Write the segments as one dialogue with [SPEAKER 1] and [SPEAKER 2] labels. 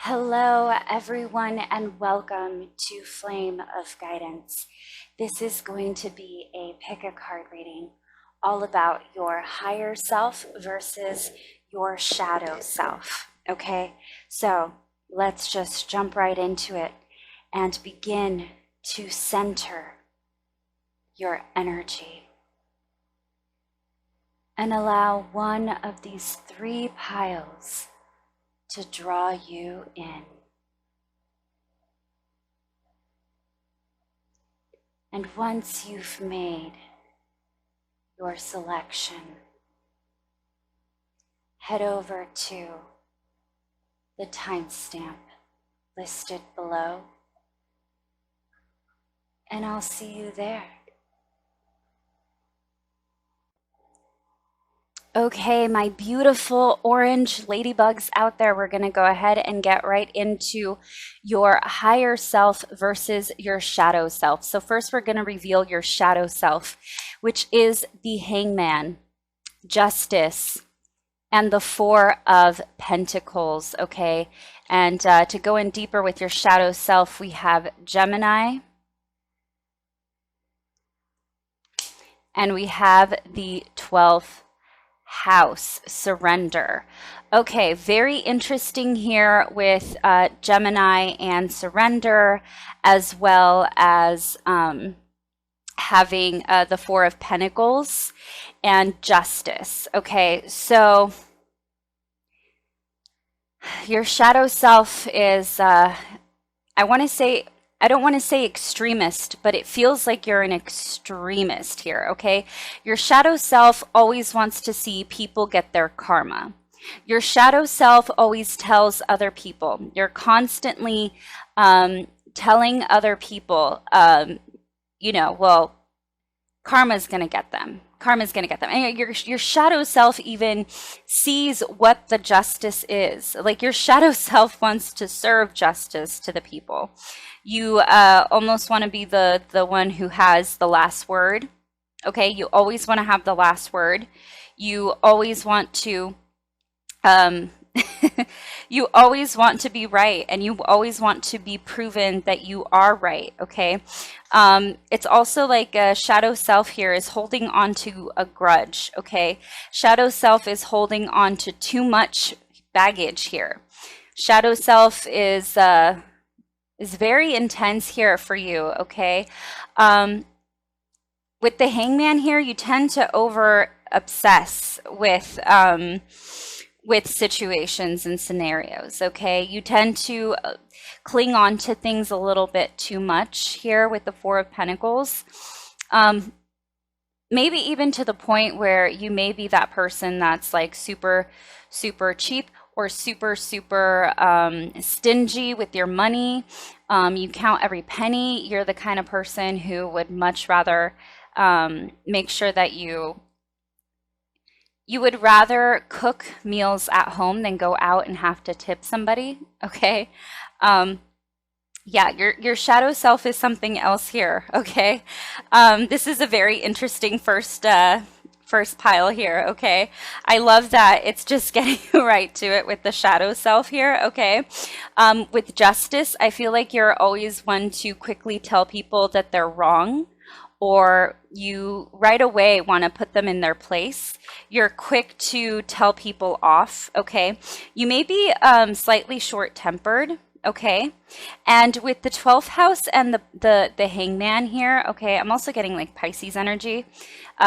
[SPEAKER 1] Hello, everyone, and welcome to Flame of Guidance. This is going to be a pick a card reading all about your higher self versus your shadow self. Okay, so let's just jump right into it and begin to center your energy and allow one of these three piles to draw you in. And once you've made your selection, head over to the timestamp listed below, and I'll see you there. Okay, my beautiful orange ladybugs out there, we're going to go ahead and get right into your higher self versus your shadow self. So first we're going to reveal your shadow self, which is the Hangman, Justice, and the Four of Pentacles, okay? And to go in deeper with your shadow self, we have Gemini, and we have the 12th house, surrender. Okay, very interesting here with Gemini and surrender, as well as having the Four of Pentacles and justice. Okay, so your shadow self is, I don't want to say extremist, but it feels like you're an extremist here, okay? Your shadow self always wants to see people get their karma. Your shadow self always tells other people. You're constantly telling other people, well, karma's going to get them. Karma's going to get them. And your shadow self even sees what the justice is. Like your shadow self wants to serve justice to the people. You almost want to be the one who has the last word. Okay, you always want to have the last word. You always want to you always want to be right, and you always want to be proven that you are right, okay? It's also like a shadow self here is holding on to a grudge, okay? Shadow self is holding on to too much baggage here. Shadow self is very intense here for you, okay? With the Hangman here, you tend to over obsess with situations and scenarios, okay? You tend to cling on to things a little bit too much here with the Four of Pentacles. Maybe even to the point where you may be that person that's like super, super cheap or super, super stingy with your money. You count every penny. You're the kind of person who would much rather make sure that you would rather cook meals at home than go out and have to tip somebody, okay? Yeah, your shadow self is something else here, okay? This is a very interesting first pile here, okay? I love that it's just getting right to it with the shadow self here, okay? With justice, I feel like you're always one to quickly tell people that they're wrong, or you right away want to put them in their place. You're quick to tell people off, okay? You may be slightly short-tempered, okay? And with the 12th house and the Hangman here, okay, I'm also getting like Pisces energy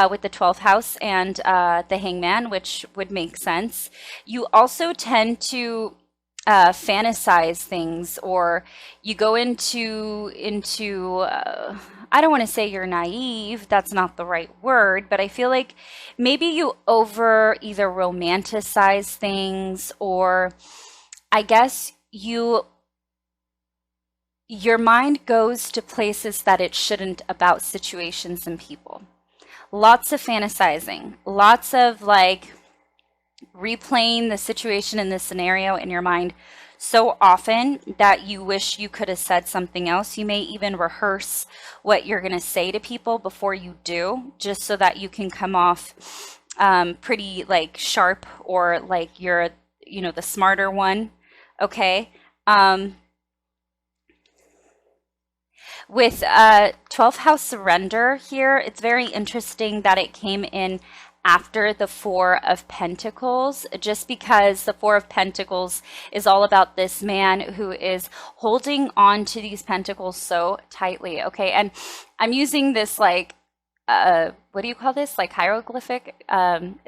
[SPEAKER 1] with the 12th house and the Hangman, which would make sense. You also tend to fantasize things, or you go into I don't want to say you're naive, that's not the right word, but I feel like maybe you over either romanticize things, or I guess your mind goes to places that it shouldn't about situations and people. Lots of fantasizing, lots of like replaying the situation and the scenario in your mind so often that you wish you could have said something else. You may even rehearse what you're going to say to people before you do, just so that you can come off pretty like sharp, or like you're, the smarter one. Okay. Um, with 12th house surrender here, it's very interesting that it came in after the Four of Pentacles, just because the Four of Pentacles is all about this man who is holding on to these pentacles so tightly. Okay, and I'm using this like, what do you call this? Like hieroglyphic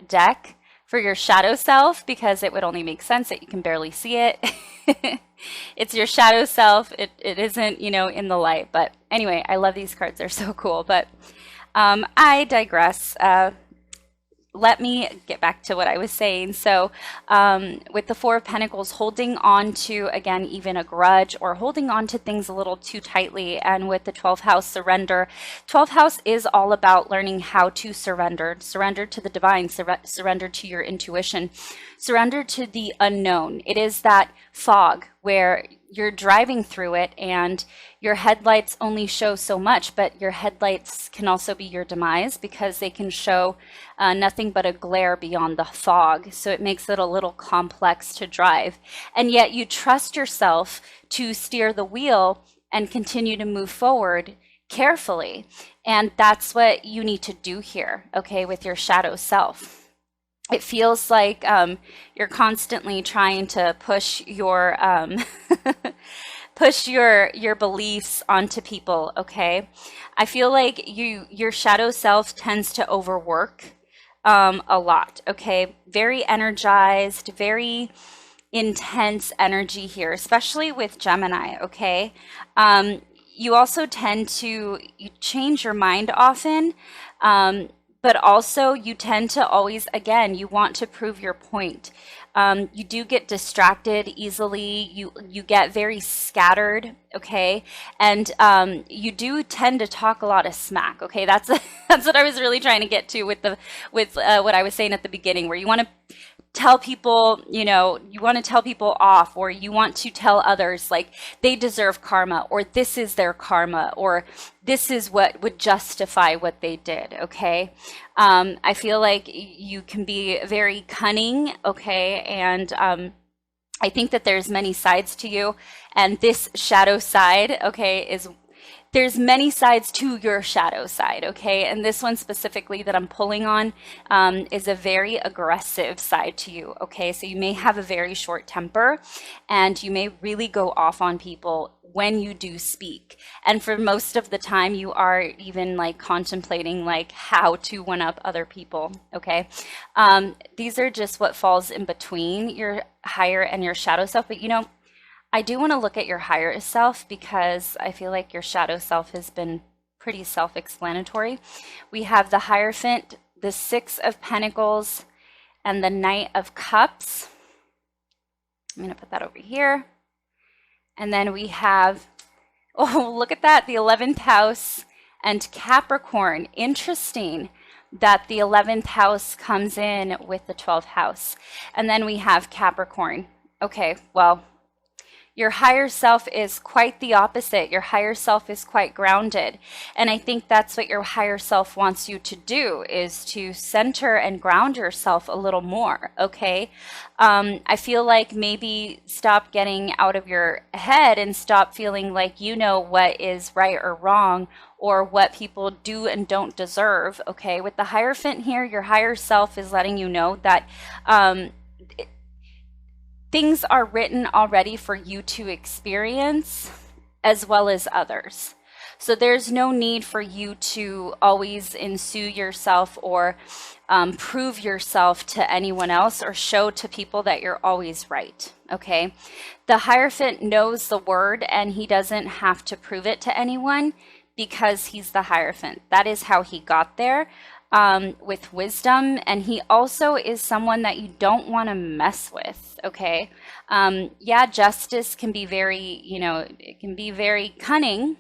[SPEAKER 1] deck for your shadow self, because it would only make sense that you can barely see it. It's your shadow self. It isn't, you know, in the light. But anyway, I love these cards. They're so cool. But I digress. Let me get back to what I was saying. So with the Four of Pentacles, holding on to, again, even a grudge or holding on to things a little too tightly. And with the 12th house surrender, 12th house is all about learning how to surrender to the divine, surrender to your intuition, surrender to the unknown. It is that fog where you're driving through it and your headlights only show so much, but your headlights can also be your demise because they can show nothing but a glare beyond the fog. So it makes it a little complex to drive. And yet you trust yourself to steer the wheel and continue to move forward carefully. And that's what you need to do here, okay, with your shadow self. It feels like you're constantly trying to push your push your beliefs onto people. Okay, I feel like your shadow self tends to overwork a lot. Okay, very energized, very intense energy here, especially with Gemini. Okay, you also tend to change your mind often. But also you tend to always, again, you want to prove your point. You do get distracted easily. You get very scattered, okay? And you do tend to talk a lot of smack, okay? That's what I was really trying to get to with what I was saying at the beginning, where you want to tell people, you know, you want to tell people off, or you want to tell others like they deserve karma, or this is their karma, or this is what would justify what they did. Okay. I feel like you can be very cunning. Okay. And I think that there's many sides to you, and this shadow side, okay, there's many sides to your shadow side, okay? And this one specifically that I'm pulling on is a very aggressive side to you, okay? So you may have a very short temper, and you may really go off on people when you do speak. And for most of the time, you are even like contemplating like how to one up other people, okay? These are just what falls in between your higher and your shadow self. But you know, I do want to look at your higher self, because I feel like your shadow self has been pretty self-explanatory. We have the Hierophant, the Six of Pentacles, and the Knight of Cups. I'm going to put that over here. And then we have, oh, look at that, the 11th house and Capricorn. Interesting that the 11th house comes in with the 12th house. And then we have Capricorn. Okay, well, your higher self is quite the opposite. Your higher self is quite grounded. And I think that's what your higher self wants you to do, is to center and ground yourself a little more, okay? I feel like maybe stop getting out of your head and stop feeling like you know what is right or wrong, or what people do and don't deserve, okay? With the Hierophant here, your higher self is letting you know that things are written already for you to experience as well as others. So there's no need for you to always ensue yourself or prove yourself to anyone else, or show to people that you're always right, okay? The Hierophant knows the word, and he doesn't have to prove it to anyone because he's the Hierophant. That is how he got there. With wisdom, and he also is someone that you don't want to mess with, okay? Yeah, justice can be very, you know, it can be very cunning,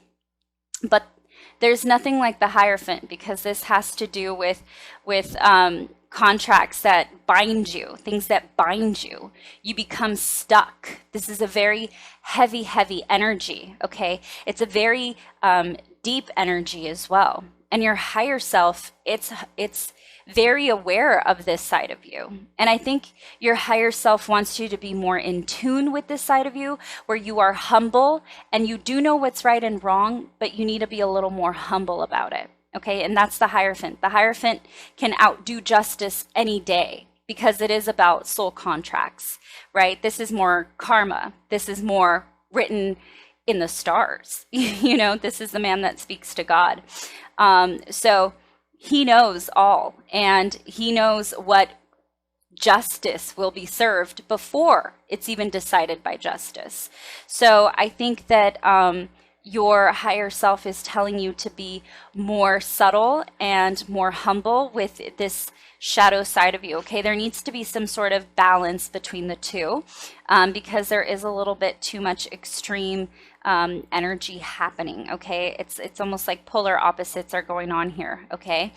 [SPEAKER 1] but there's nothing like the Hierophant, because this has to do with contracts that bind you, things that bind you. You become stuck. This is a very heavy energy, okay? It's a very deep energy as well. And your higher self, it's very aware of this side of you. And I think your higher self wants you to be more in tune with this side of you, where you are humble and you do know what's right and wrong, but you need to be a little more humble about it. Okay, and that's the Hierophant. The Hierophant can outdo justice any day because it is about soul contracts, right? This is more karma. This is more written in the stars. You know, this is the man that speaks to God. So he knows all, and he knows what justice will be served before it's even decided by justice. So I think that your higher self is telling you to be more subtle and more humble with this shadow side of you. Okay, there needs to be some sort of balance between the two, because there is a little bit too much extreme energy happening. Okay, it's almost like polar opposites are going on here. Okay.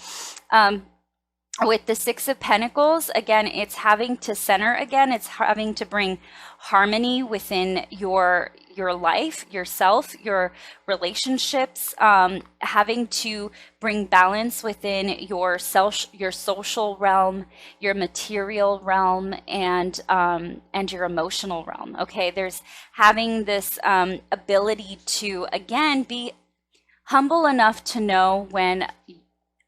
[SPEAKER 1] With the Six of Pentacles, again, it's having to center again. It's having to bring harmony within your life, yourself, your relationships, having to bring balance within your social realm, your material realm, and your emotional realm. Okay, there's having this ability to, again, be humble enough to know when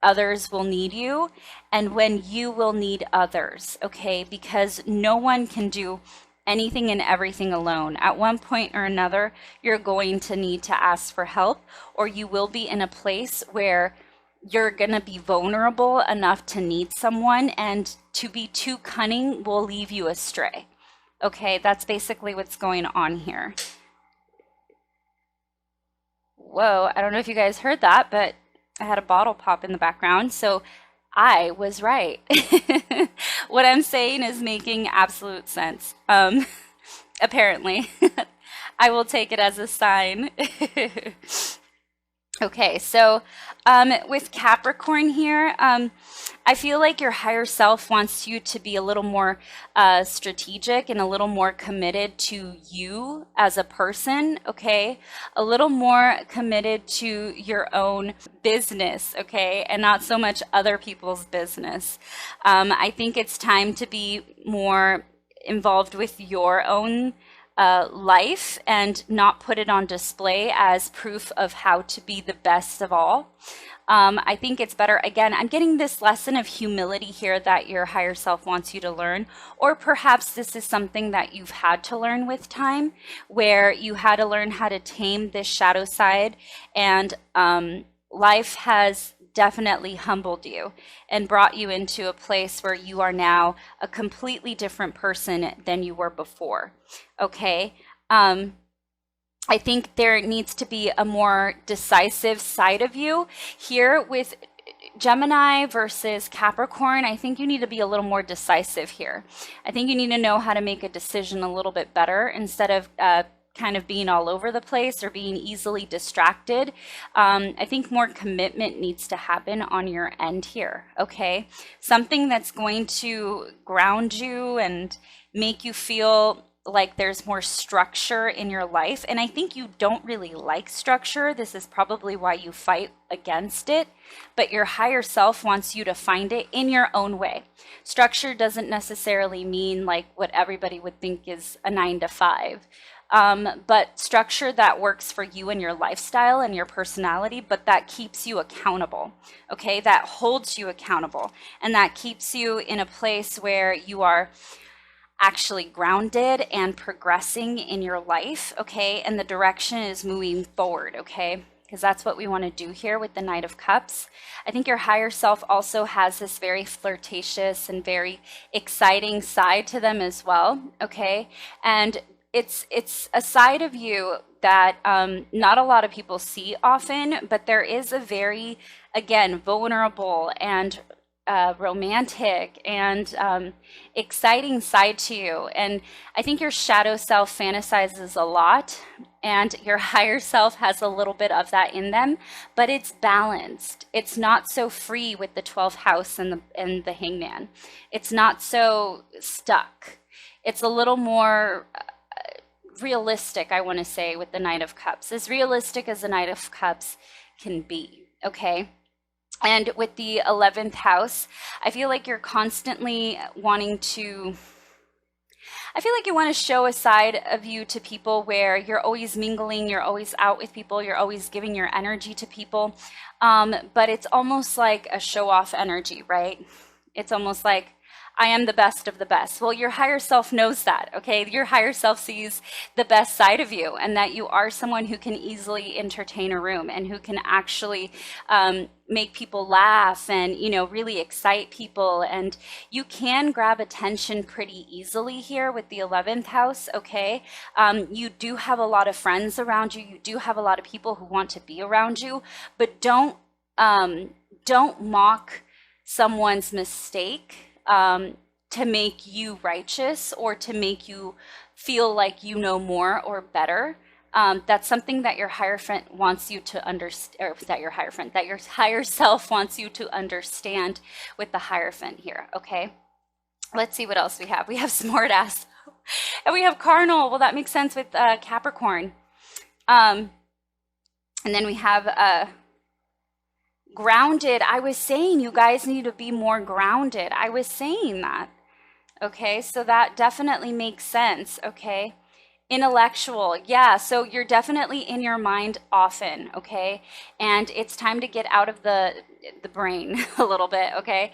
[SPEAKER 1] others will need you and when you will need others, okay? Because no one can do anything and everything alone. At one point or another, you're going to need to ask for help, or you will be in a place where you're going to be vulnerable enough to need someone, and to be too cunning will leave you astray. Okay, that's basically what's going on here. Whoa, I don't know if you guys heard that, but I had a bottle pop in the background, so I was right. What I'm saying is making absolute sense. Apparently. I will take it as a sign. Okay, so with Capricorn here, I feel like your higher self wants you to be a little more strategic and a little more committed to you as a person, okay? A little more committed to your own business, okay? And not so much other people's business. I think it's time to be more involved with your own life and not put it on display as proof of how to be the best of all. I think it's better, again, I'm getting this lesson of humility here that your higher self wants you to learn, or perhaps this is something that you've had to learn with time, where you had to learn how to tame this shadow side, and life has definitely humbled you and brought you into a place where you are now a completely different person than you were before. Okay. I think there needs to be a more decisive side of you here with Gemini versus Capricorn. I think you need to be a little more decisive here. I think you need to know how to make a decision a little bit better instead of kind of being all over the place or being easily distracted. I think more commitment needs to happen on your end here, okay? Something that's going to ground you and make you feel like there's more structure in your life. And I think you don't really like structure. This is probably why you fight against it. But your higher self wants you to find it in your own way. Structure doesn't necessarily mean like what everybody would think is a 9 to 5. But structure that works for you and your lifestyle and your personality, but that keeps you accountable, okay? That holds you accountable, and that keeps you in a place where you are actually grounded and progressing in your life, okay? And the direction is moving forward, okay? Because that's what we want to do here with the Knight of Cups. I think your higher self also has this very flirtatious and very exciting side to them as well, okay? And it's a side of you that not a lot of people see often, but there is a very, again, vulnerable and romantic and exciting side to you. And I think your shadow self fantasizes a lot, and your higher self has a little bit of that in them, but it's balanced. It's not so free with the 12th house and the Hangman. It's not so stuck. It's a little more realistic, I want to say, with the Knight of Cups. As realistic as the Knight of Cups can be, okay? And with the 11th house, I feel like you're constantly wanting to, I feel like you want to show a side of you to people where you're always mingling, you're always out with people, you're always giving your energy to people. But it's almost like a show off energy, right? It's almost like, I am the best of the best. Well, your higher self knows that, okay? Your higher self sees the best side of you and that you are someone who can easily entertain a room and who can actually make people laugh and, you know, really excite people. And you can grab attention pretty easily here with the 11th house, okay? You do have a lot of friends around you. You do have a lot of people who want to be around you, but don't mock someone's mistake to make you righteous or to make you feel like you know more or better. That's something that your Hierophant wants you to understand, or that your Hierophant, that your higher self wants you to understand with the Hierophant here, okay? Let's see what else we have. We have smartass and we have carnal. Well, that makes sense with Capricorn. And then we have grounded. I was saying you guys need to be more grounded. I was saying that. Okay, so that definitely makes sense. Okay. Intellectual. Yeah, so you're definitely in your mind often, okay? And it's time to get out of the brain a little bit, okay?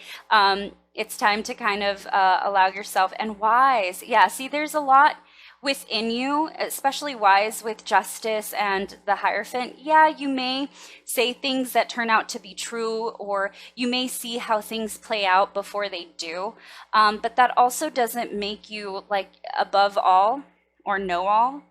[SPEAKER 1] It's time to kind of allow yourself, and wise. Yeah, see, there's a lot within you, especially wise with justice and the Hierophant. Yeah, you may say things that turn out to be true, or you may see how things play out before they do. But that also doesn't make you like above all or know all.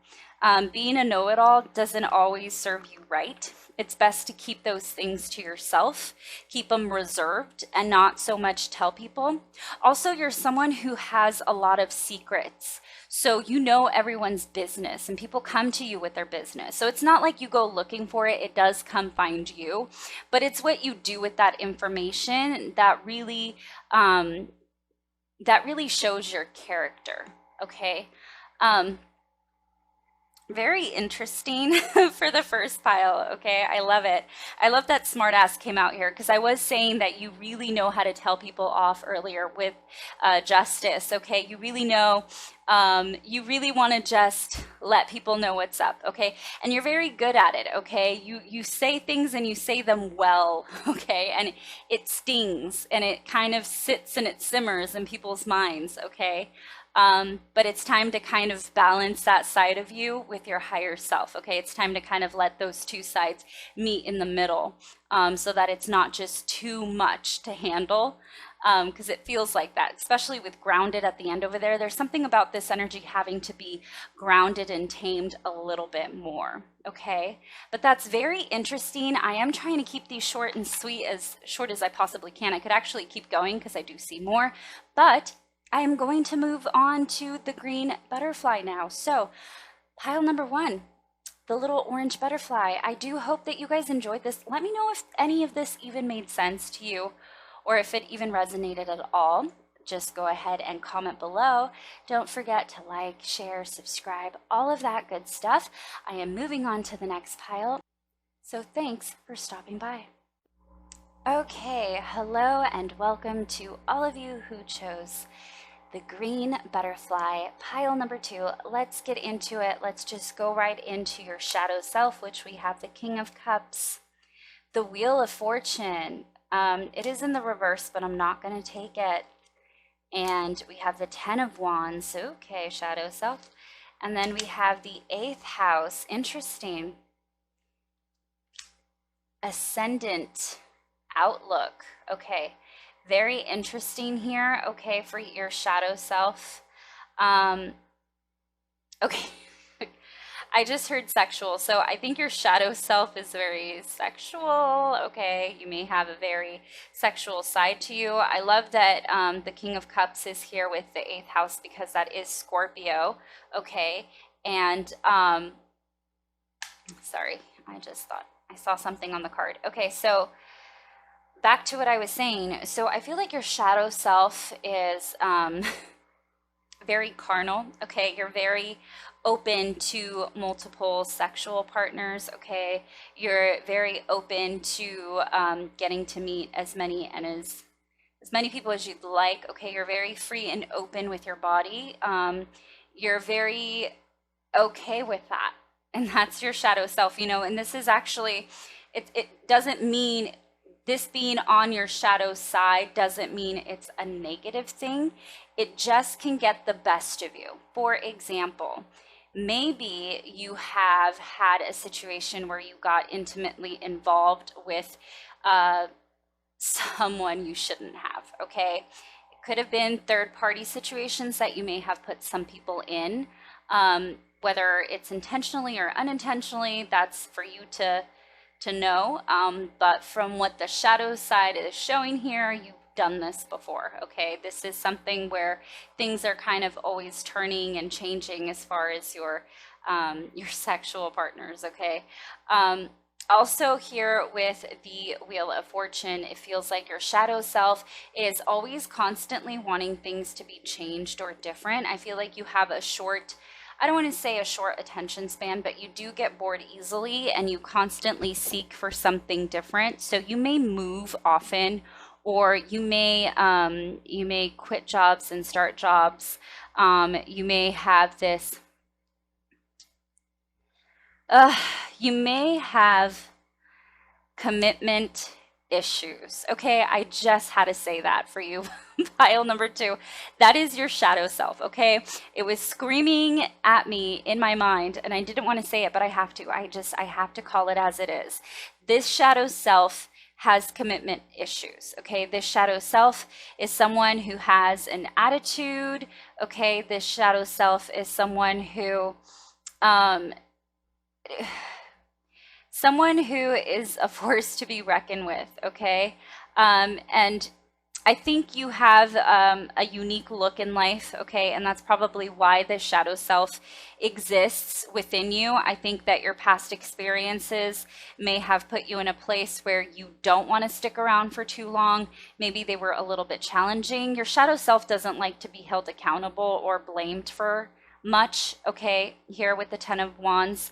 [SPEAKER 1] Being a know-it-all doesn't always serve you right. It's best to keep those things to yourself, keep them reserved, and not so much tell people. Also, you're someone who has a lot of secrets. So you know everyone's business and people come to you with their business. So it's not like you go looking for it, it does come find you. But it's what you do with that information that really shows your character, okay? Very interesting for the first pile. Okay, I love it. I love that smartass came out here because I was saying that you really know how to tell people off earlier with justice. Okay, you really know, you really want to just let people know what's up. Okay, and you're very good at it. Okay, you say things and you say them well. Okay, and it stings and it kind of sits and it simmers in people's minds. Okay. But it's time to kind of balance that side of you with your higher self, okay? It's time to kind of let those two sides meet in the middle so that it's not just too much to handle because it feels like that, especially with grounded at the end over there. There's something about this energy having to be grounded and tamed a little bit more, okay? But that's very interesting. I am trying to keep these short and sweet, as short as I possibly can. I could actually keep going because I do see more, but I am going to move on to the green butterfly now. So pile number 1, the little orange butterfly. I do hope that you guys enjoyed this. Let me know if any of this even made sense to you or if it even resonated at all. Just go ahead and comment below. Don't forget to like, share, subscribe, all of that good stuff. I am moving on to the next pile. So thanks for stopping by. Okay, hello and welcome to all of you who chose the green butterfly, pile number 2. Let's get into it. Let's just go right into your shadow self, which we have the King of Cups, the Wheel of Fortune. It is in the reverse, but I'm not going to take it. And we have the 10 of Wands. Okay, shadow self. And then we have the 8th house. Interesting. Ascendant outlook. Okay. Very interesting here, okay, for your shadow self. Okay, I just heard sexual, so I think your shadow self is very sexual, okay? You may have a very sexual side to you. I love that the King of Cups is here with the 8th house because that is Scorpio, okay? And, sorry, I just thought I saw something on the card. Okay, so back to what I was saying. So I feel like your shadow self is very carnal, okay? You're very open to multiple sexual partners, okay? You're very open to getting to meet as many and as many people as you'd like, okay? You're very free and open with your body. You're very okay with that. And that's your shadow self, you know, and this is actually, it doesn't mean this being on your shadow side doesn't mean it's a negative thing. It just can get the best of you. For example, maybe you have had a situation where you got intimately involved with someone you shouldn't have, okay? It could have been third party situations that you may have put some people in. Whether it's intentionally or unintentionally, that's for you to know. But from what the shadow side is showing here, you've done this before, okay? This is something where things are kind of always turning and changing as far as your sexual partners, okay? Also here with the Wheel of Fortune, it feels like your shadow self is always constantly wanting things to be changed or different. I feel like you have a short, I don't want to say a short attention span, but you do get bored easily and you constantly seek for something different. So you may move often, or you may quit jobs and start jobs. You may have this, you may have commitment issues. Okay, I just had to say that for you. Pile number 2. That is your shadow self, okay? It was screaming at me in my mind and I didn't want to say it, but I have to. I have to call it as it is. This shadow self has commitment issues, okay? This shadow self is someone who has an attitude, okay? This shadow self is someone who someone who is a force to be reckoned with, okay? And I think you have a unique look in life, okay? And that's probably why the shadow self exists within you. I think that your past experiences may have put you in a place where you don't want to stick around for too long. Maybe they were a little bit challenging. Your shadow self doesn't like to be held accountable or blamed for much, okay? Here with the 10 of Wands,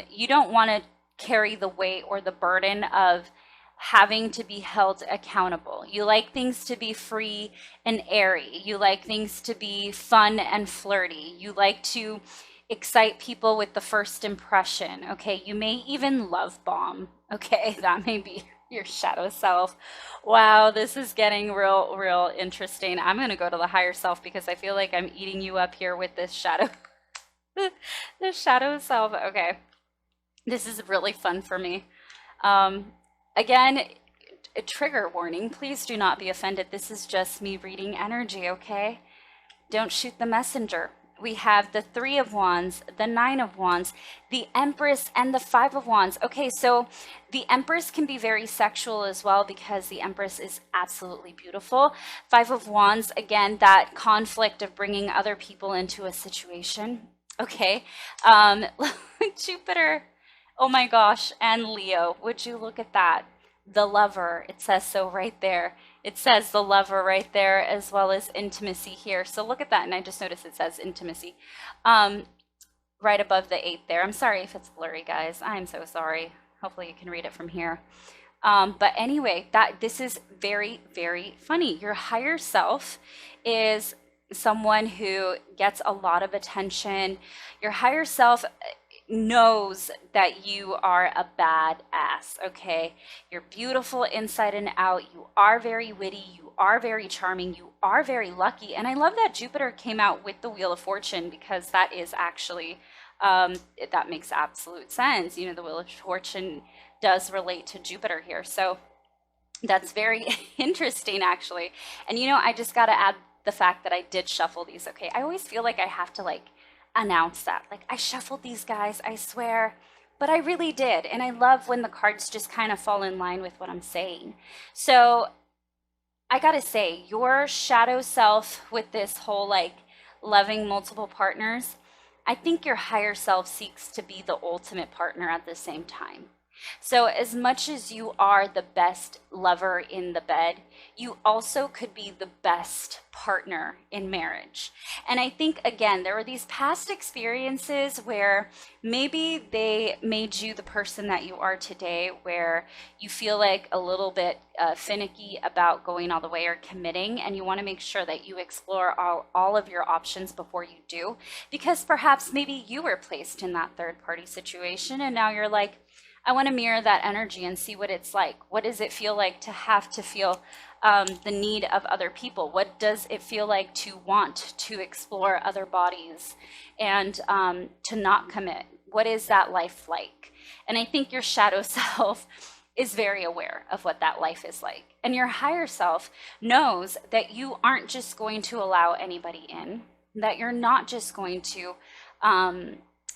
[SPEAKER 1] you don't want to carry the weight or the burden of having to be held accountable. You like things to be free and airy. You like things to be fun and flirty. You like to excite people with the first impression, okay? You may even love bomb, okay? That may be your shadow self. Wow, this is getting real interesting. I'm going to go to the higher self because I feel like I'm eating you up here with this shadow, this shadow self. Okay. This is really fun for me. Again, a trigger warning. Please do not be offended. This is just me reading energy, okay? Don't shoot the messenger. We have the 3 of Wands, the 9 of Wands, the Empress, and the 5 of Wands. Okay, so the Empress can be very sexual as well because the Empress is absolutely beautiful. 5 of Wands, again, that conflict of bringing other people into a situation. Okay, Jupiter. Oh my gosh, and Leo, would you look at that? The Lover, it says so right there. It says the Lover right there, as well as intimacy here. So look at that, and I just noticed it says intimacy right above the 8 there. I'm sorry if it's blurry, guys. I'm so sorry. Hopefully you can read it from here. But anyway, this is very funny. Your higher self is someone who gets a lot of attention. Your higher self knows that you are a badass, okay? You're beautiful inside and out. You are very witty. You are very charming. You are very lucky. And I love that Jupiter came out with the Wheel of Fortune because that is actually, that makes absolute sense. You know, the Wheel of Fortune does relate to Jupiter here. So that's very interesting, actually. And, you know, I just got to add the fact that I did shuffle these, okay? I always feel like I have to, like, announce that. Like, I shuffled these guys, I swear, but I really did. And I love when the cards just kind of fall in line with what I'm saying. So I gotta say, your shadow self with this whole like loving multiple partners, I think your higher self seeks to be the ultimate partner at the same time. So, as much as you are the best lover in the bed, you also could be the best partner in marriage. And I think, again, there were these past experiences where maybe they made you the person that you are today, where you feel like a little bit finicky about going all the way or committing, and you want to make sure that you explore all of your options before you do, because perhaps maybe you were placed in that third party situation and now you're like, I want to mirror that energy and see what it's like. What does it feel like to have to feel the need of other people? What does it feel like to want to explore other bodies and to not commit? What is that life like? And I think your shadow self is very aware of what that life is like. And your higher self knows that you aren't just going to allow anybody in, that you're not just going to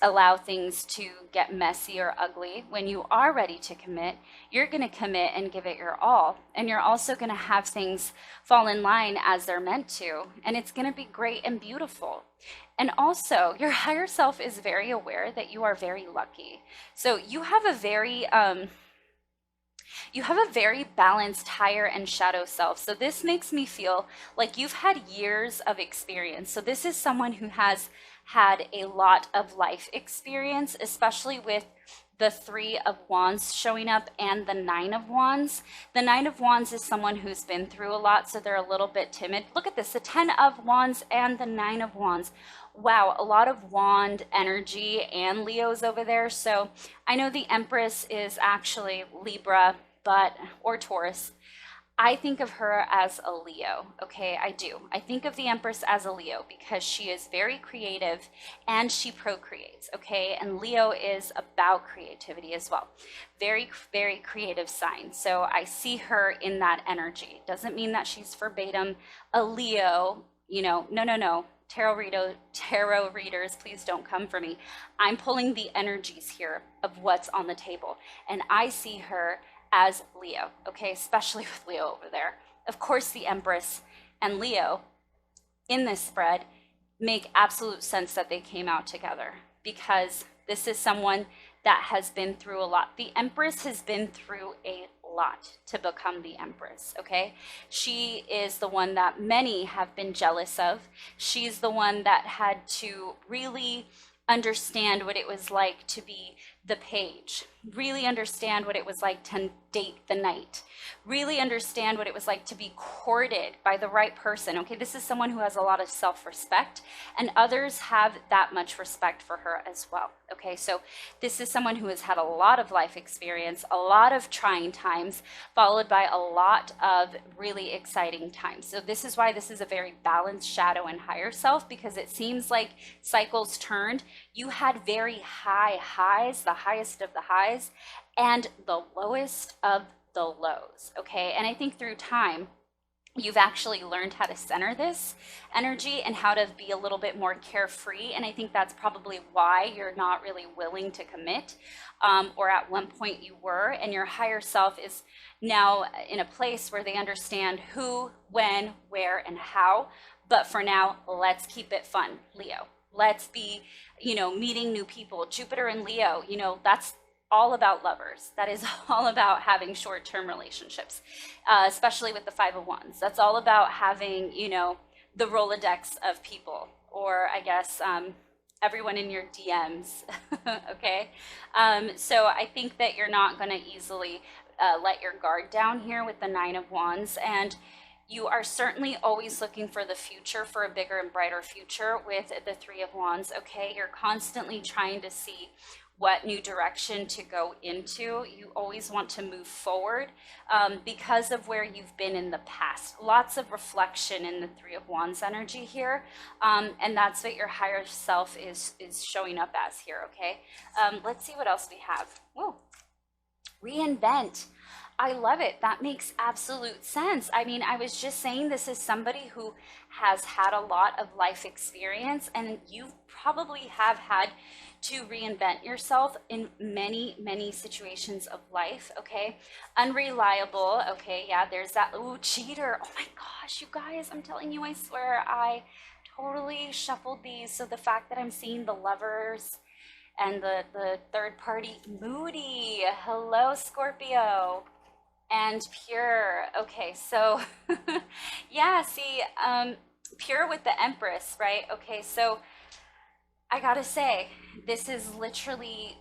[SPEAKER 1] allow things to get messy or ugly. When you are ready to commit, you're going to commit and give it your all. And you're also going to have things fall in line as they're meant to. And it's going to be great and beautiful. And also, your higher self is very aware that you are very lucky. So you have a very balanced higher and shadow self. So this makes me feel like you've had years of experience. So this is someone who has had a lot of life experience, especially with the Three of Wands showing up and the Nine of Wands. The Nine of Wands is someone who's been through a lot, so they're a little bit timid. Look at this, the Ten of Wands and the Nine of Wands. Wow, a lot of wand energy and Leo's over there. So I know the Empress is actually Libra, or Taurus. I think of her as a Leo, okay? I do. I think of the Empress as a Leo because she is very creative and she procreates, okay? And Leo is about creativity as well. Very, very creative sign. So I see her in that energy. Doesn't mean that she's verbatim a Leo, no. Tarot readers, please don't come for me. I'm pulling the energies here of what's on the table. And I see her as Leo, okay, especially with Leo over there. Of course, the Empress and Leo in this spread make absolute sense that they came out together because this is someone that has been through a lot. The Empress has been through a lot to become the Empress, okay? She is the one that many have been jealous of. She's the one that had to really understand what it was like to be the page, really understand what it was like to date the knight, really understand what it was like to be courted by the right person. Okay, this is someone who has a lot of self-respect, and others have that much respect for her as well. Okay, so this is someone who has had a lot of life experience, a lot of trying times, followed by a lot of really exciting times. So this is why this is a very balanced shadow and higher self, because it seems like cycles turned. You had very high highs, the highest of the highs, and the lowest of the lows, okay? And I think through time, you've actually learned how to center this energy and how to be a little bit more carefree. And I think that's probably why you're not really willing to commit, or at one point you were, and your higher self is now in a place where they understand who, when, where, and how. But for now, let's keep it fun, Leo. Let's be, meeting new people. Jupiter and Leo, that's all about lovers. That is all about having short-term relationships, especially with the Five of Wands. That's all about having, the Rolodex of people, or I guess everyone in your DMs, okay? So I think that you're not going to easily let your guard down here with the Nine of Wands, and you are certainly always looking for the future, for a bigger and brighter future with the Three of Wands, okay? You're constantly trying to see what new direction to go into. You always want to move forward because of where you've been in the past. Lots of reflection in the Three of Wands energy here, and that's what your higher self is showing up as here, okay? Let's see what else we have. Whoa, reinvent. I love it. That makes absolute sense. I mean, I was just saying this is somebody who has had a lot of life experience, and you probably have had to reinvent yourself in many, many situations of life, okay? Unreliable, okay, yeah, there's that. Ooh, cheater. Oh my gosh, you guys, I'm telling you, I swear I totally shuffled these. So the fact that I'm seeing the Lovers And the third party, moody. Hello, Scorpio. And pure. Okay, so yeah, see, pure with the Empress, right? Okay, so I gotta say, this is literally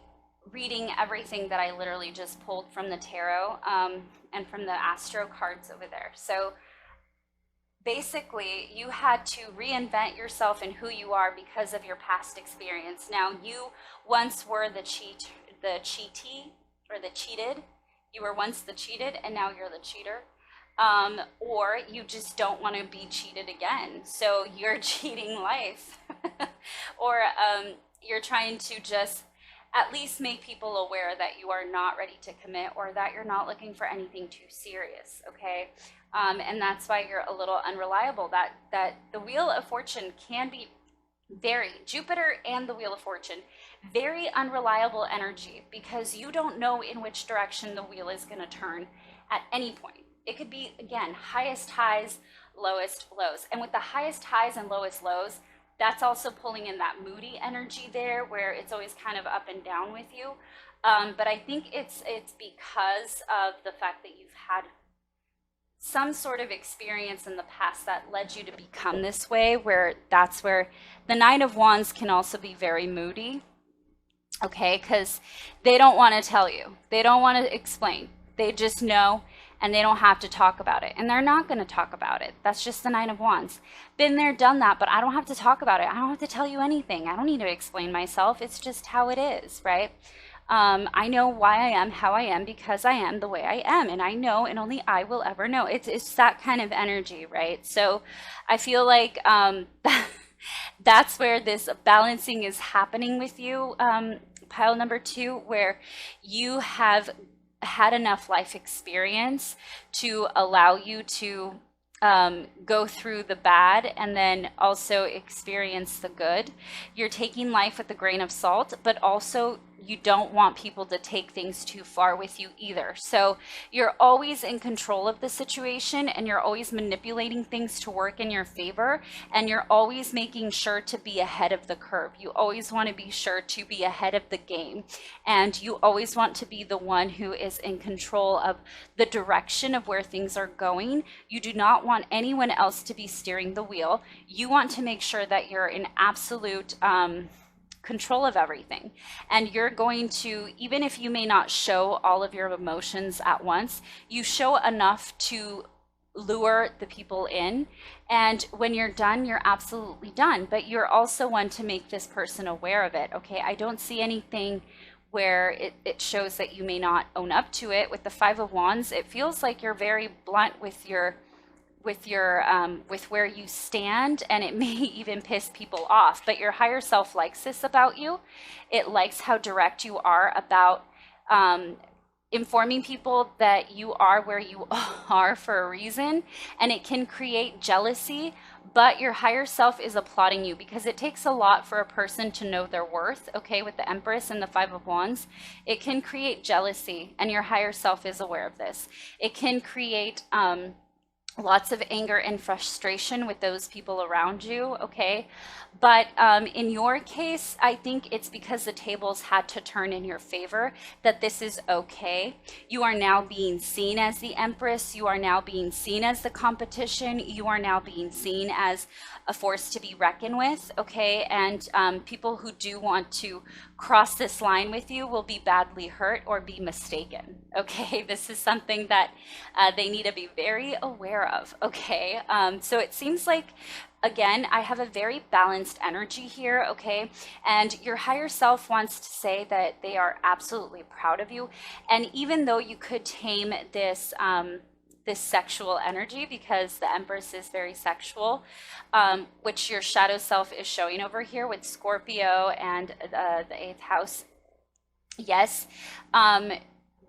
[SPEAKER 1] reading everything that I literally just pulled from the tarot, and from the astro cards over there. So basically, you had to reinvent yourself and who you are because of your past experience. Now, you once were the cheatee, or the cheated. You were once the cheated, and now you're the cheater. Or you just don't want to be cheated again. So you're cheating life. Or you're trying to just at least make people aware that you are not ready to commit, or that you're not looking for anything too serious, okay? And that's why you're a little unreliable. That the Wheel of Fortune can be very, Jupiter and the Wheel of Fortune, very unreliable energy, because you don't know in which direction the wheel is going to turn at any point. It could be, again, highest highs, lowest lows. And with the highest highs and lowest lows, that's also pulling in that moody energy there, where it's always kind of up and down with you. But I think it's because of the fact that you've had some sort of experience in the past that led you to become this way, where that's where the Nine of Wands can also be very moody, okay? Because they don't want to tell you. They don't want to explain. They just know, and they don't have to talk about it. And they're not going to talk about it. That's just the Nine of Wands. Been there, done that, but I don't have to talk about it. I don't have to tell you anything. I don't need to explain myself. It's just how it is, right? I know why I am how I am because I am the way I am, and I know, and only I will ever know. It's that kind of energy, right? So I feel like that's where this balancing is happening with you, pile number two, where you have had enough life experience to allow you to go through the bad and then also experience the good. You're taking life with a grain of salt, but also you don't want people to take things too far with you either. So you're always in control of the situation, and you're always manipulating things to work in your favor, and you're always making sure to be ahead of the curve. You always want to be sure to be ahead of the game, and you always want to be the one who is in control of the direction of where things are going. You do not want anyone else to be steering the wheel. You want to make sure that you're in absolute control of everything. And you're going to, even if you may not show all of your emotions at once, you show enough to lure the people in. And when you're done, you're absolutely done. But you're also one to make this person aware of it. Okay, I don't see anything where it shows that you may not own up to it. With the Five of Wands, it feels like you're very blunt with where you stand, and it may even piss people off, but your higher self likes this about you. It likes how direct you are about informing people that you are where you are for a reason, and it can create jealousy, but your higher self is applauding you, because it takes a lot for a person to know their worth. Okay, with the Empress and the Five of Wands, it can create jealousy, and your higher self is aware of this. It can create lots of anger and frustration with those people around you, okay? But in your case, I think it's because the tables had to turn in your favor that this is okay. You are now being seen as the Empress. You are now being seen as the competition. You are now being seen as a force to be reckoned with, okay? And people who do want to cross this line with you will be badly hurt or be mistaken, okay? This is something that they need to be very aware of, okay? So it seems like, again, I have a very balanced energy here, okay? And your higher self wants to say that they are absolutely proud of you. And even though you could tame this, this sexual energy, because the Empress is very sexual, which your shadow self is showing over here with Scorpio and the 8th house. Yes,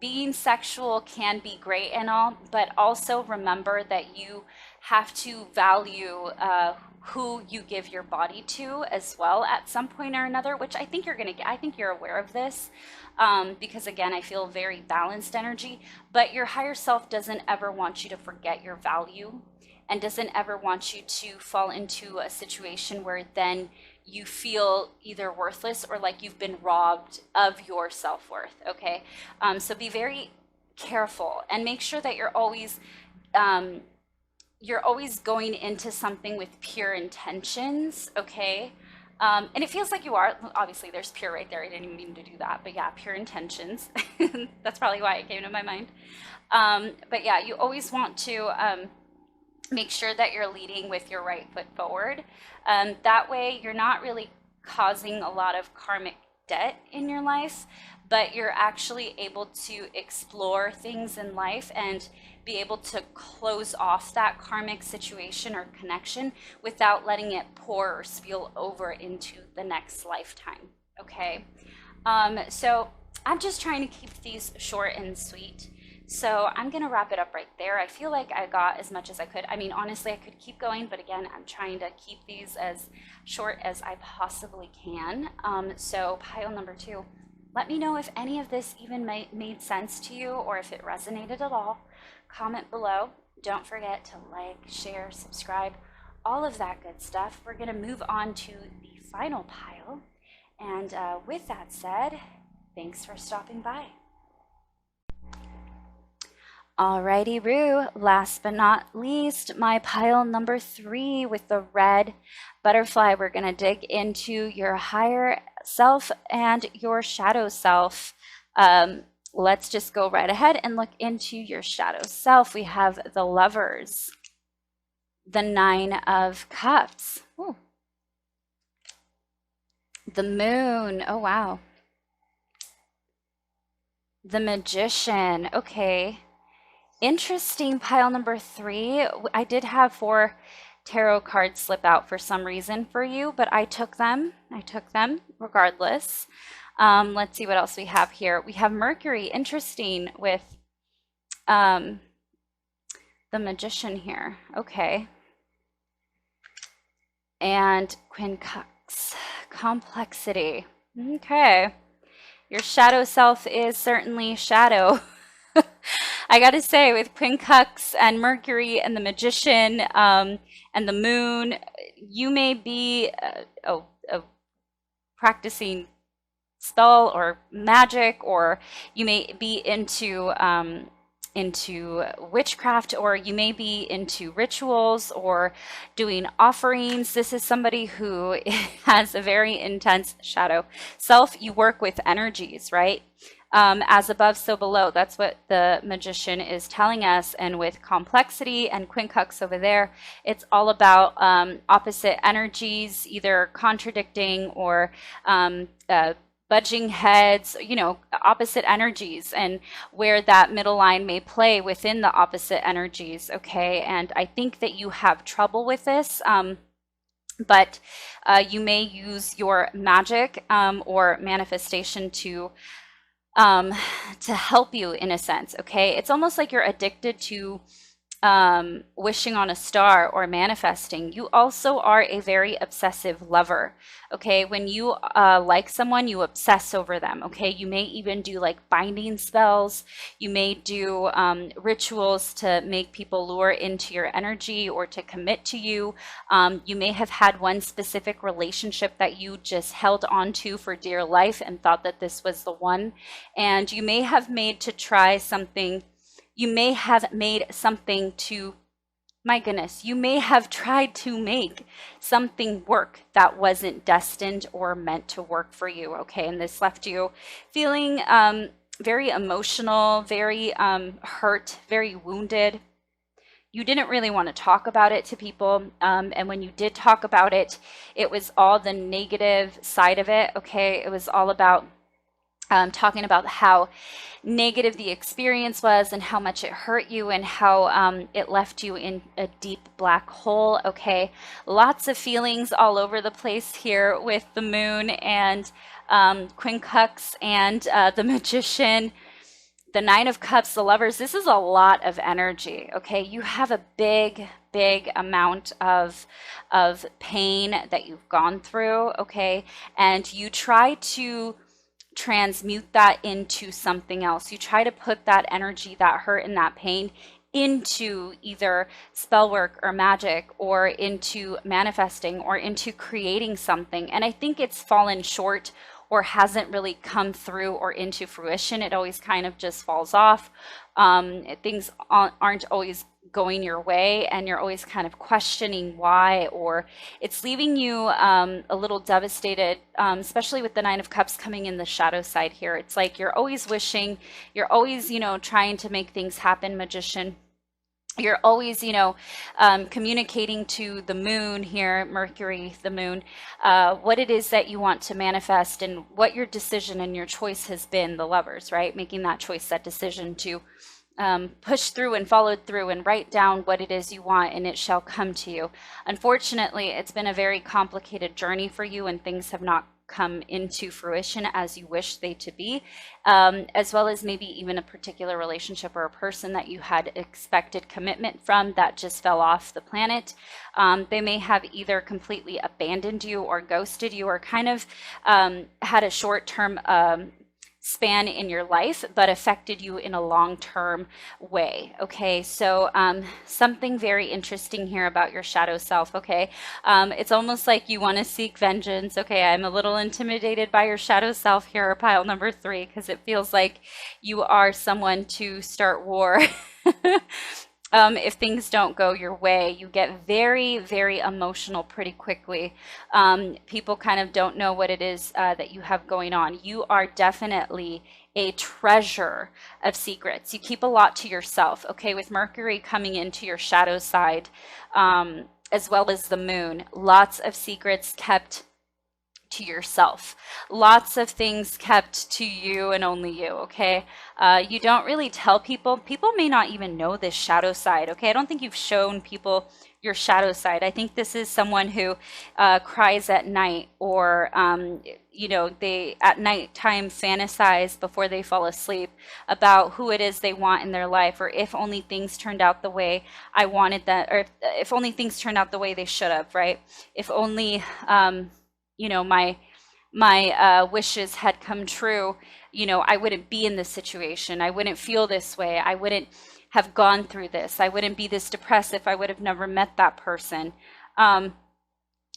[SPEAKER 1] being sexual can be great and all, but also remember that you have to value who you give your body to as well at some point or another, which I think you're gonna get. I think you're aware of this, because again, I feel very balanced energy, but your higher self doesn't ever want you to forget your value, and doesn't ever want you to fall into a situation where then you feel either worthless or like you've been robbed of your self-worth, okay? So be very careful and make sure that um, you're always going into something with pure intentions, okay? And it feels like you are. Obviously, there's pure right there. I didn't even mean to do that, but yeah, pure intentions. That's probably why it came to my mind. But yeah, you always want to make sure that you're leading with your right foot forward. That way, you're not really causing a lot of karmic debt in your life, but you're actually able to explore things in life and be able to close off that karmic situation or connection without letting it pour or spill over into the next lifetime. Okay. So I'm just trying to keep these short and sweet. So I'm going to wrap it up right there. I feel like I got as much as I could. I mean, honestly, I could keep going, but again, I'm trying to keep these as short as I possibly can. So pile number 2, let me know if any of this even made sense to you or if it resonated at all. Comment below. Don't forget to like, share, subscribe, all of that good stuff. We're going to move on to the final pile. And with that said, thanks for stopping by. Alrighty, Rue, last but not least, my pile number 3 with the red butterfly. We're going to dig into your higher self and your shadow self. Let's just go right ahead and look into your shadow self. We have the Lovers, the 9 of Cups, ooh, the Moon, oh wow, the Magician, okay. Interesting pile number 3. I did have 4 tarot cards slip out for some reason for you, but I took them. Regardless. Let's see what else we have here. We have Mercury, interesting, with the Magician here. Okay. And Quincux, complexity. Okay. Your shadow self is certainly shadow. I gotta say, with Quincux and Mercury and the Magician and the Moon, you may be practicing spell or magic, or you may be into witchcraft, or you may be into rituals or doing offerings. This is somebody who has a very intense shadow self. You work with energies, right? As above, so below. That's what the Magician is telling us. And with complexity and Quincux over there, it's all about opposite energies, either contradicting or budging heads, you know, opposite energies, and where that middle line may play within the opposite energies. Okay. And I think that you have trouble with this. But you may use your magic or manifestation to help you in a sense. Okay. It's almost like you're addicted to wishing on a star or manifesting. You also are a very obsessive lover. Okay. When you like someone, you obsess over them. Okay. You may even do like binding spells. You may do rituals to make people lure into your energy or to commit to you. You may have had one specific relationship that you just held on to for dear life and thought that this was the one. And you may have made to try something. You may have made something to, my goodness, you may have tried to make something work that wasn't destined or meant to work for you. Okay. And this left you feeling very emotional, very hurt, very wounded. You didn't really want to talk about it to people. And when you did talk about it, it was all the negative side of it. Okay. It was all about talking about how negative the experience was and how much it hurt you and how it left you in a deep black hole. Okay, lots of feelings all over the place here with the Moon and Quincux and the Magician, the 9 of Cups, the Lovers. This is a lot of energy. Okay, you have a big amount of pain that you've gone through. Okay, and you try to transmute that into something else. You try to put that energy, that hurt and that pain into either spell work or magic or into manifesting or into creating something. And I think it's fallen short or hasn't really come through or into fruition. It always kind of just falls off. Things aren't always going your way, and you're always kind of questioning why, or it's leaving you a little devastated, especially with the Nine of Cups coming in the shadow side here. It's like you're always wishing, you're always, trying to make things happen, Magician. You're always, communicating to the moon here, Mercury, the moon, what it is that you want to manifest and what your decision and your choice has been, the Lovers, right? Making that choice, that decision to push through and follow through and write down what it is you want, and it shall come to you. Unfortunately, it's been a very complicated journey for you, and things have not come into fruition as you wish they to be, as well as maybe even a particular relationship or a person that you had expected commitment from that just fell off the planet. They may have either completely abandoned you or ghosted you, or kind of had a short-term span in your life, but affected you in a long-term way. Okay, so something very interesting here about your shadow self. Okay, it's almost like you want to seek vengeance. Okay, I'm a little intimidated by your shadow self here, pile number 3, because it feels like you are someone to start war. If things don't go your way, you get very, very emotional pretty quickly. People kind of don't know what it is that you have going on. You are definitely a treasure of secrets. You keep a lot to yourself, okay? With Mercury coming into your shadow side, as well as the moon, lots of secrets kept to yourself, lots of things kept to you and only you. Okay, you don't really tell people. People may not even know this shadow side. Okay, I don't think you've shown people your shadow side. I think this is someone who cries at night, or they at nighttime fantasize before they fall asleep about who it is they want in their life, or if only things turned out the way I wanted that, or if only things turned out the way they should have, right? If only my wishes had come true, I wouldn't be in this situation. I wouldn't feel this way. I wouldn't have gone through this. I wouldn't be this depressed if I would have never met that person.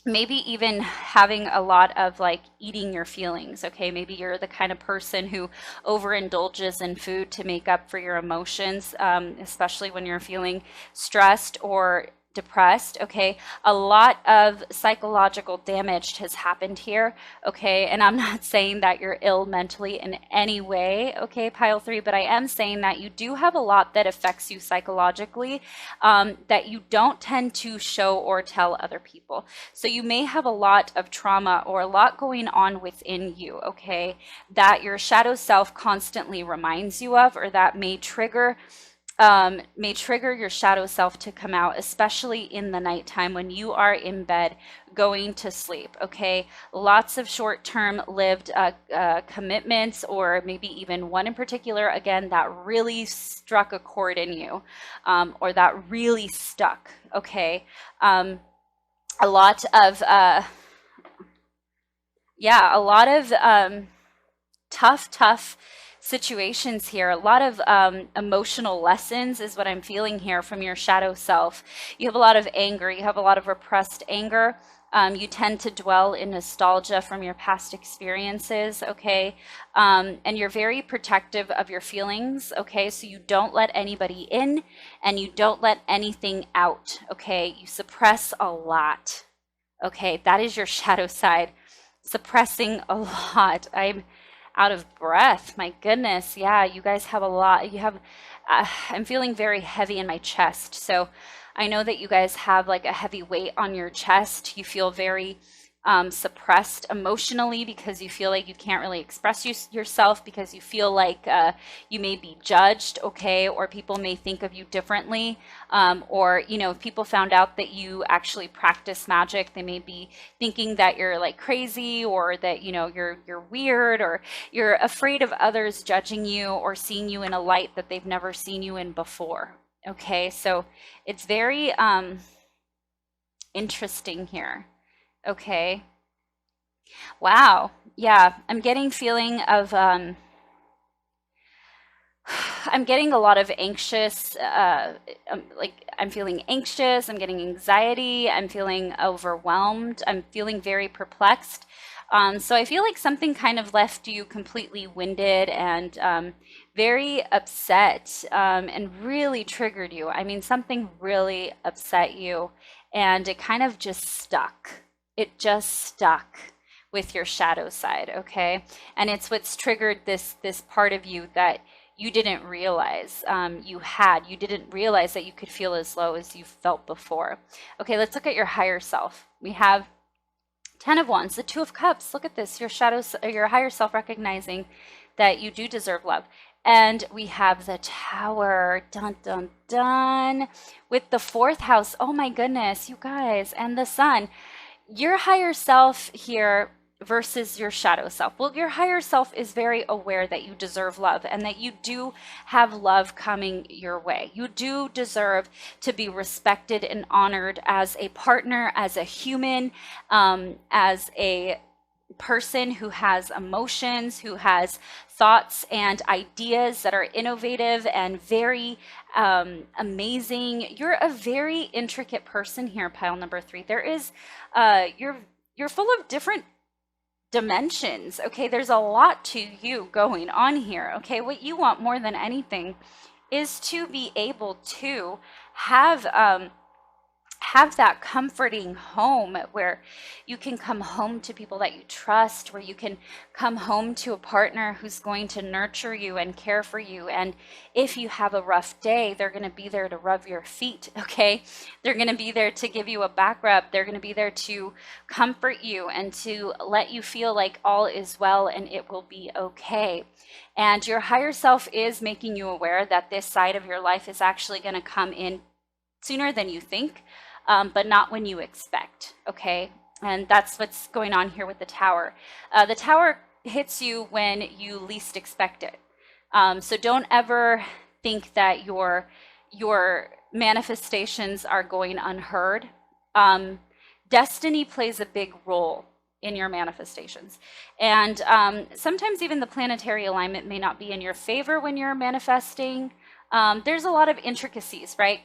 [SPEAKER 1] Maybe even having a lot of like eating your feelings. Okay, maybe you're the kind of person who overindulges in food to make up for your emotions, especially when you're feeling stressed or depressed. Okay, a lot of psychological damage has happened here. Okay, and I'm not saying that you're ill mentally in any way. Okay, pile 3, but I am saying that you do have a lot that affects you psychologically, that you don't tend to show or tell other people. So you may have a lot of trauma or a lot going on within you, okay, that your shadow self constantly reminds you of, or that may trigger your shadow self to come out, especially in the nighttime when you are in bed going to sleep. Okay, lots of short-term lived commitments, or maybe even one in particular, again, that really struck a chord in you, or that really stuck. Okay, a lot of tough situations here. A lot of emotional lessons is what I'm feeling here from your shadow self. You have a lot of anger. You have a lot of repressed anger. You tend to dwell in nostalgia from your past experiences, okay? And you're very protective of your feelings, okay? So you don't let anybody in, and you don't let anything out, okay? You suppress a lot, okay? That is your shadow side, suppressing a lot. I'm out of breath. My goodness. Yeah, you guys have a lot. I'm feeling very heavy in my chest. So I know that you guys have like a heavy weight on your chest. You feel very suppressed emotionally because you feel like you can't really express yourself, because you feel like you may be judged, okay, or people may think of you differently, or if people found out that you actually practice magic, they may be thinking that you're like crazy, or that you're weird, or you're afraid of others judging you or seeing you in a light that they've never seen you in before. Okay, so it's very interesting here. Okay. Wow. Yeah, I'm getting feeling of I'm getting a lot of anxious, like I'm feeling anxious, I'm getting anxiety, I'm feeling overwhelmed, I'm feeling very perplexed. So I feel like something kind of left you completely winded and very upset and really triggered you. I mean, something really upset you and it kind of just stuck. It just stuck with your shadow side, okay? And it's what's triggered this part of you that you didn't realize you didn't realize that you could feel as low as you felt before. Okay, let's look at your higher self. We have 10 of Wands, the Two of Cups. Look at this, your your higher self recognizing that you do deserve love. And we have the Tower, dun dun dun, with the fourth house. Oh my goodness, you guys, and the Sun. Your higher self here versus your shadow self. Well, your higher self is very aware that you deserve love and that you do have love coming your way. You do deserve to be respected and honored as a partner, as a human, as a person who has emotions, who has thoughts and ideas that are innovative and very amazing. You're a very intricate person here, pile number 3. There is, you're full of different dimensions. Okay, there's a lot to you going on here. Okay, what you want more than anything is to be able to have have that comforting home where you can come home to people that you trust, where you can come home to a partner who's going to nurture you and care for you. And if you have a rough day, they're going to be there to rub your feet, okay? They're going to be there to give you a back rub. They're going to be there to comfort you and to let you feel like all is well and it will be okay. And your higher self is making you aware that this side of your life is actually going to come in sooner than you think, but not when you expect, okay? And that's what's going on here with the Tower. The Tower hits you when you least expect it. So don't ever think that your manifestations are going unheard. Destiny plays a big role in your manifestations. And sometimes even the planetary alignment may not be in your favor when you're manifesting. There's a lot of intricacies, right?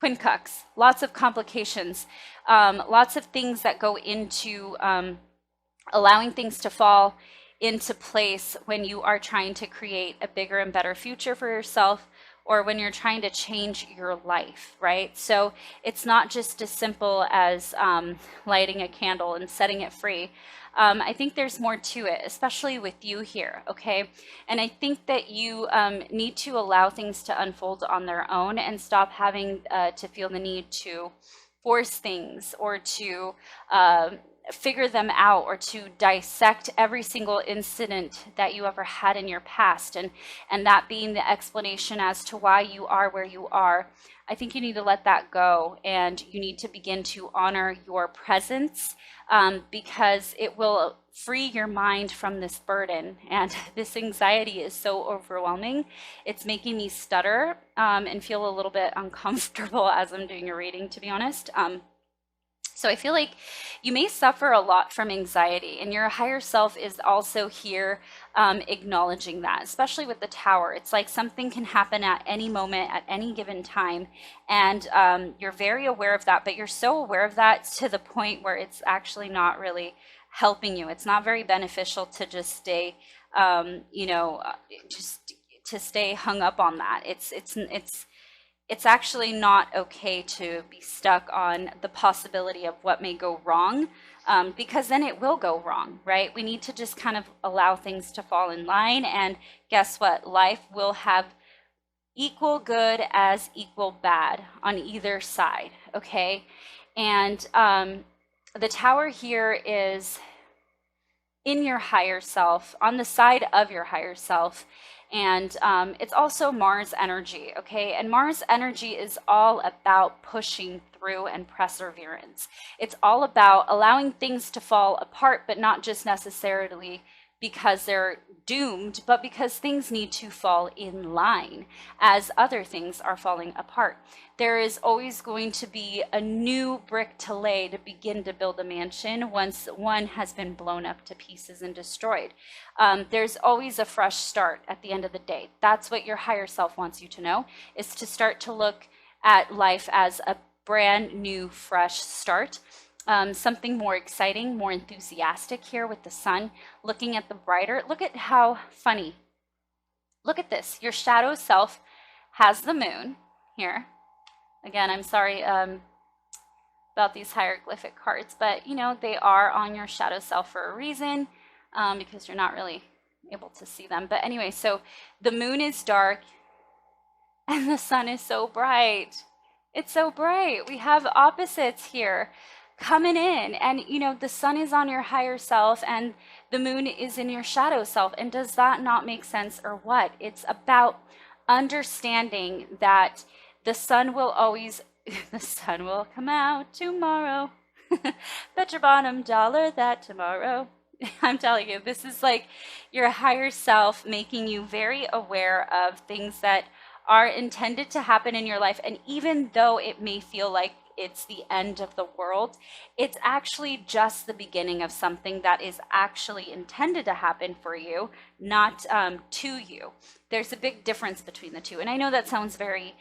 [SPEAKER 1] Quincux, lots of complications, lots of things that go into allowing things to fall into place when you are trying to create a bigger and better future for yourself or when you're trying to change your life, right? So it's not just as simple as lighting a candle and setting it free. I think there's more to it, especially with you here, okay? And I think that you need to allow things to unfold on their own and stop having to feel the need to force things or to figure them out or to dissect every single incident that you ever had in your past and that being the explanation as to why you are where you are. I think you need to let that go and you need to begin to honor your presence because it will free your mind from this burden. And this anxiety is so overwhelming. It's making me stutter and feel a little bit uncomfortable as I'm doing a reading, to be honest. So I feel like you may suffer a lot from anxiety, and your higher self is also here acknowledging that, especially with the Tower. It's like something can happen at any moment, at any given time, and you're very aware of that, but you're so aware of that to the point where it's actually not really helping you. It's not very beneficial to just stay, just to stay hung up on that. It's actually not okay to be stuck on the possibility of what may go wrong, because then it will go wrong, right? We need to just kind of allow things to fall in line, and guess what? Life will have equal good as equal bad on either side, okay? And the Tower here is in your higher self, on the side of your higher self. And it's also Mars energy, okay? And Mars energy is all about pushing through and perseverance. It's all about allowing things to fall apart, but not just necessarily because they're doomed, but because things need to fall in line as other things are falling apart. There is always going to be a new brick to lay to begin to build a mansion once one has been blown up to pieces and destroyed. There's always a fresh start at the end of the day. That's what your higher self wants you to know, is to start to look at life as a brand new, fresh start. Something more exciting, more enthusiastic here with the sun, looking at the brighter. Look at how funny. Look at this. Your shadow self has the moon here. Again, I'm sorry about these hieroglyphic cards, but you know, they are on your shadow self for a reason, because you're not really able to see them. But anyway, so the moon is dark and the sun is so bright. It's so bright. We have opposites here coming in, and you know, the sun is on your higher self and the moon is in your shadow self. And does that not make sense, or what? It's about understanding that the sun will always the sun will come out tomorrow. Bet your bottom dollar that tomorrow. I'm telling you, this is like your higher self making you very aware of things that are intended to happen in your life. And even though it may feel like it's the end of the world, it's actually just the beginning of something that is actually intended to happen for you, not to you. There's a big difference between the two. And I know that sounds very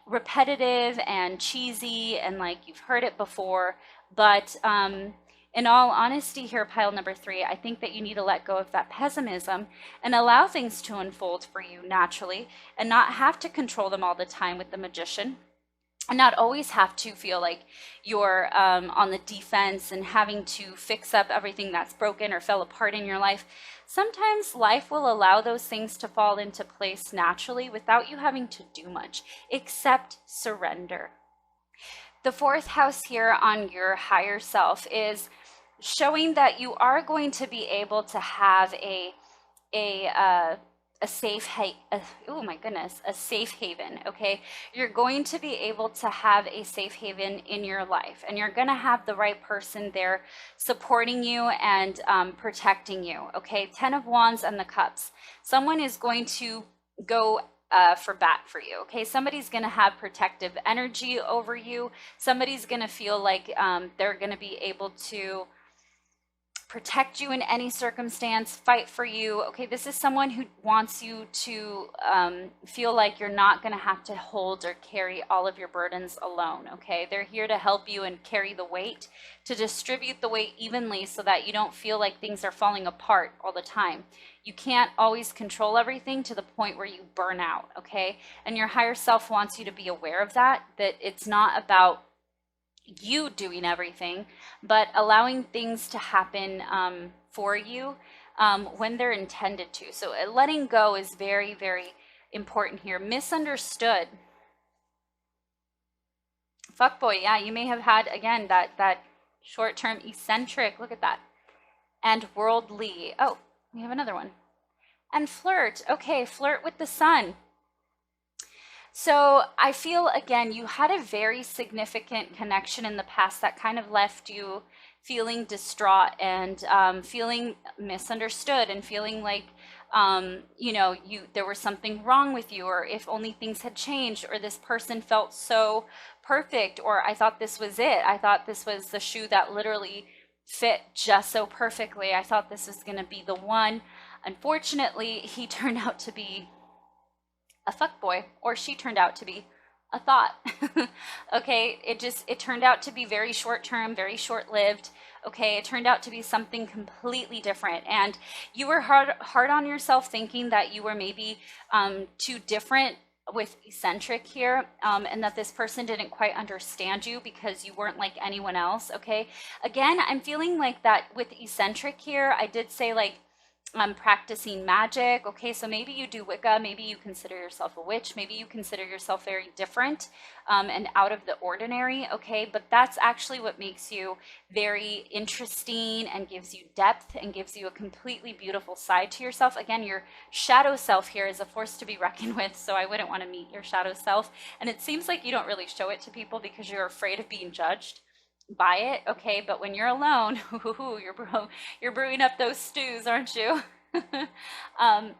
[SPEAKER 1] repetitive and cheesy and like you've heard it before, but in all honesty here, pile number 3, I think that you need to let go of that pessimism and allow things to unfold for you naturally, and not have to control them all the time with the Magician, and not always have to feel like you're on the defense and having to fix up everything that's broken or fell apart in your life. Sometimes life will allow those things to fall into place naturally without you having to do much, except surrender. The 4th house here on your higher self is showing that you are going to be able to have a safe a safe haven. Okay, you're going to be able to have a safe haven in your life, and you're going to have the right person there supporting you and protecting you. Okay, 10 of Wands and the Cups. Someone is going to go for bat for you. Okay, somebody's going to have protective energy over you. Somebody's going to feel like they're going to be able to protect you in any circumstance, fight for you. Okay, this is someone who wants you to feel like you're not going to have to hold or carry all of your burdens alone. Okay, they're here to help you and carry the weight, to distribute the weight evenly so that you don't feel like things are falling apart all the time. You can't always control everything to the point where you burn out. Okay, and your higher self wants you to be aware of that, that it's not about you doing everything, but allowing things to happen for you when they're intended to. So letting go is very, very important here. Misunderstood. Fuckboy, yeah, you may have had, again, that short-term eccentric, look at that. And worldly. Oh, we have another one. And flirt. Okay, flirt with the sun. So I feel, again, you had a very significant connection in the past that kind of left you feeling distraught and feeling misunderstood and feeling like, you know, there was something wrong with you, or if only things had changed, or this person felt so perfect, or I thought this was it. I thought this was the shoe that literally fit just so perfectly. I thought this was going to be the one. Unfortunately, he turned out to be a fuckboy, or she turned out to be a thought. Okay, it turned out to be very short term, very short lived. Okay, it turned out to be something completely different, and you were hard on yourself, thinking that you were maybe too different with eccentric here, and that this person didn't quite understand you because you weren't like anyone else. Okay, again, I'm feeling like that with eccentric here. I did say like practicing magic. Okay, so maybe you do Wicca, maybe you consider yourself a witch, maybe you consider yourself very different and out of the ordinary. Okay, but that's actually what makes you very interesting and gives you depth and gives you a completely beautiful side to yourself. Again, your shadow self here is a force to be reckoned with, so I wouldn't want to meet your shadow self. And it seems like you don't really show it to people because you're afraid of being judged. buy it, okay? But when you're alone, you're brewing up those stews, aren't you? um,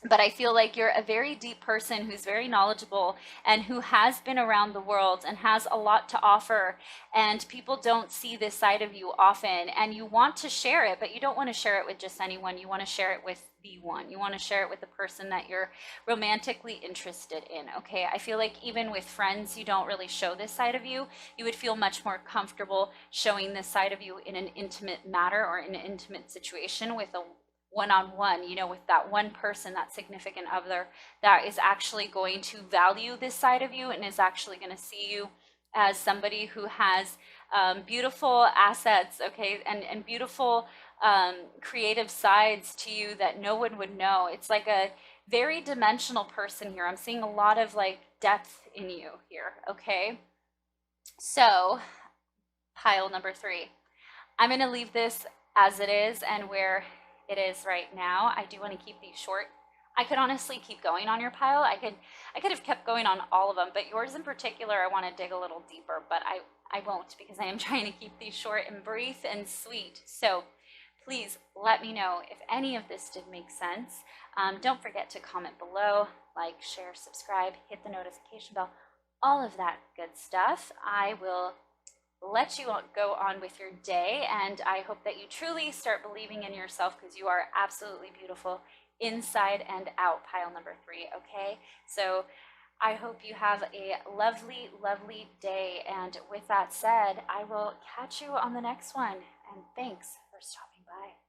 [SPEAKER 1] but I feel like you're a very deep person who's very knowledgeable and who has been around the world and has a lot to offer. And people don't see this side of you often. And you want to share it, but you don't want to share it with just anyone. You want to share it with the one. You want to share it with the person that you're romantically interested in. Okay. I feel like even with friends, you don't really show this side of you. You would feel much more comfortable showing this side of you in an intimate matter or in an intimate situation with a one-on-one, you know, with that one person, that significant other that is actually going to value this side of you and is actually going to see you as somebody who has beautiful assets, okay, and beautiful creative sides to you that no one would know. It's like a very dimensional person here. I'm seeing a lot of like depth in you here, okay? So, pile number 3. I'm going to leave this as it is and where it is right now. I do want to keep these short. I could honestly keep going on your pile. I could have kept going on all of them, but yours in particular, I want to dig a little deeper, but I won't because I am trying to keep these short and brief and sweet. So please let me know if any of this did make sense. Don't forget to comment below, like, share, subscribe, hit the notification bell, all of that good stuff. I will let you go on with your day, and I hope that you truly start believing in yourself because you are absolutely beautiful inside and out, pile number 3, okay? So I hope you have a lovely, lovely day, and with that said, I will catch you on the next one, and thanks for stopping by.